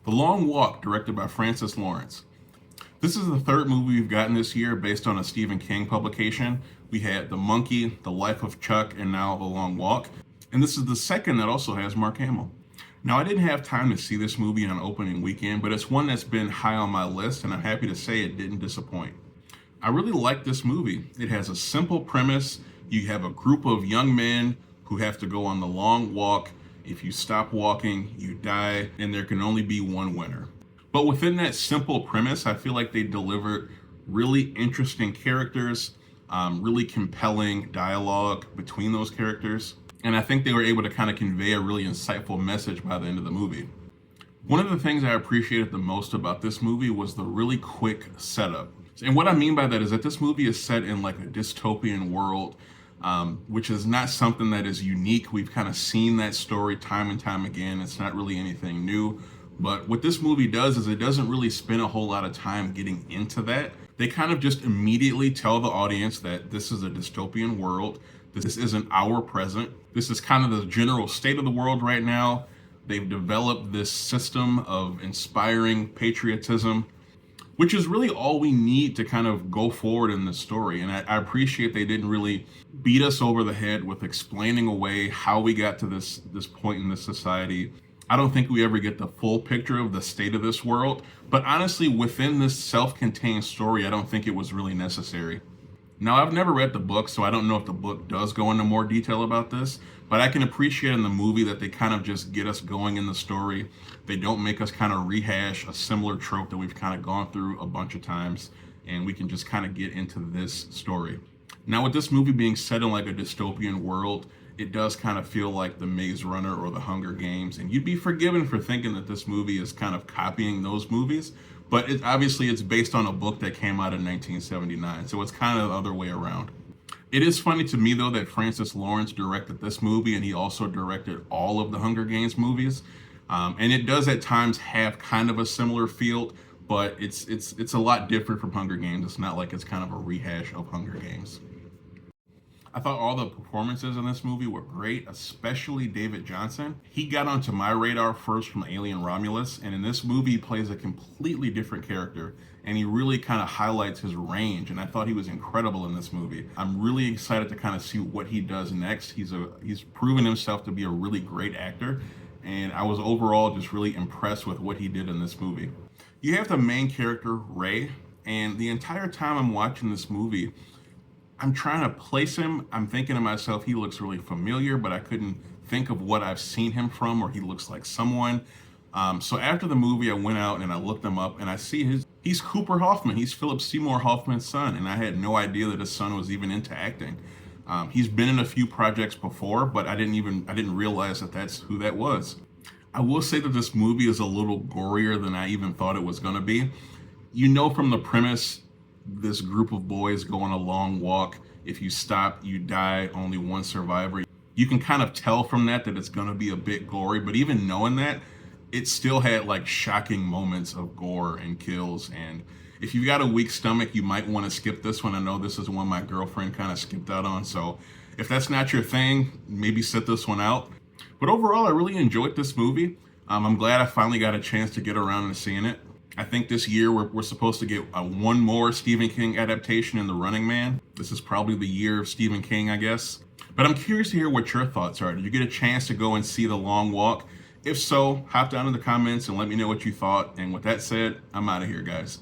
The Long Walk, directed by Francis Lawrence. This is the third movie we've gotten this year based on a Stephen King publication. We had The Monkey, The Life of Chuck, and now The Long Walk. And this is the second that also has Mark Hamill. Now, I didn't have time to see this movie on opening weekend, but it's one that's been high on my list, and I'm happy to say it didn't disappoint. I really like this movie. It has a simple premise. You have a group of young men who have to go on the long walk. If you stop walking, you die, and there can only be one winner. But within that simple premise, I feel like they delivered really interesting characters, really compelling dialogue between those characters. And I think they were able to kind of convey a really insightful message by the end of the movie. One of the things I appreciated the most about this movie was the really quick setup. And what I mean by that is that this movie is set in like a dystopian world, which is not something that is unique. We've kind of seen that story time and time again. It's not really anything new. But what this movie does is it doesn't really spend a whole lot of time getting into that. They kind of just immediately tell the audience that this is a dystopian world. This isn't our present. This is kind of the general state of the world right now. They've developed this system of inspiring patriotism, which is really all we need to kind of go forward in this story. And I appreciate they didn't really beat us over the head with explaining away how we got to this point in this society. I don't think we ever get the full picture of the state of this world, but honestly, within this self-contained story, I don't think it was really necessary. Now, I've never read the book, so I don't know if the book does go into more detail about this, but I can appreciate in the movie that they kind of just get us going in the story. They don't make us kind of rehash a similar trope that we've kind of gone through a bunch of times, and we can just kind of get into this story. Now, with this movie being set in like a dystopian world, it does kind of feel like the Maze Runner or the Hunger Games, and you'd be forgiven for thinking that this movie is kind of copying those movies, but obviously it's based on a book that came out in 1979, so it's kind of the other way around. It is funny to me though that Francis Lawrence directed this movie, and he also directed all of the Hunger Games movies, and it does at times have kind of a similar feel, but it's a lot different from Hunger Games. It's not like it's kind of a rehash of Hunger Games. I thought all the performances in this movie were great, especially David Johnson. He got onto my radar first from Alien Romulus, and in this movie he plays a completely different character, and he really kind of highlights his range, and I thought he was incredible in this movie. I'm really excited to kind of see what he does next. He's proven himself to be a really great actor, and I was overall just really impressed with what he did in this movie. You have the main character, Ray, and the entire time I'm watching this movie, I'm trying to place him. I'm thinking to myself, he looks really familiar, but I couldn't think of what I've seen him from, or he looks like someone. So after the movie, I went out and I looked him up, and I see he's Cooper Hoffman. He's Philip Seymour Hoffman's son, and I had no idea that his son was even into acting. He's been in a few projects before, but I didn't realize that that's who that was. I will say that this movie is a little gorier than I even thought it was going to be. You know from the premise, this group of boys go on a long walk. If you stop, you die, only one survivor. You can kind of tell from that it's going to be a bit gory, but even knowing that, it still had like shocking moments of gore and kills. And if you've got a weak stomach, you might want to skip this one. I know this is one my girlfriend kind of skipped out on, so if that's not your thing, maybe sit this one out. But overall, I really enjoyed this movie. I'm glad I finally got a chance to get around to seeing it. I think this year we're supposed to get one more Stephen King adaptation in The Running Man. This is probably the year of Stephen King, I guess. But I'm curious to hear what your thoughts are. Did you get a chance to go and see The Long Walk? If so, hop down in the comments and let me know what you thought. And with that said, I'm out of here, guys.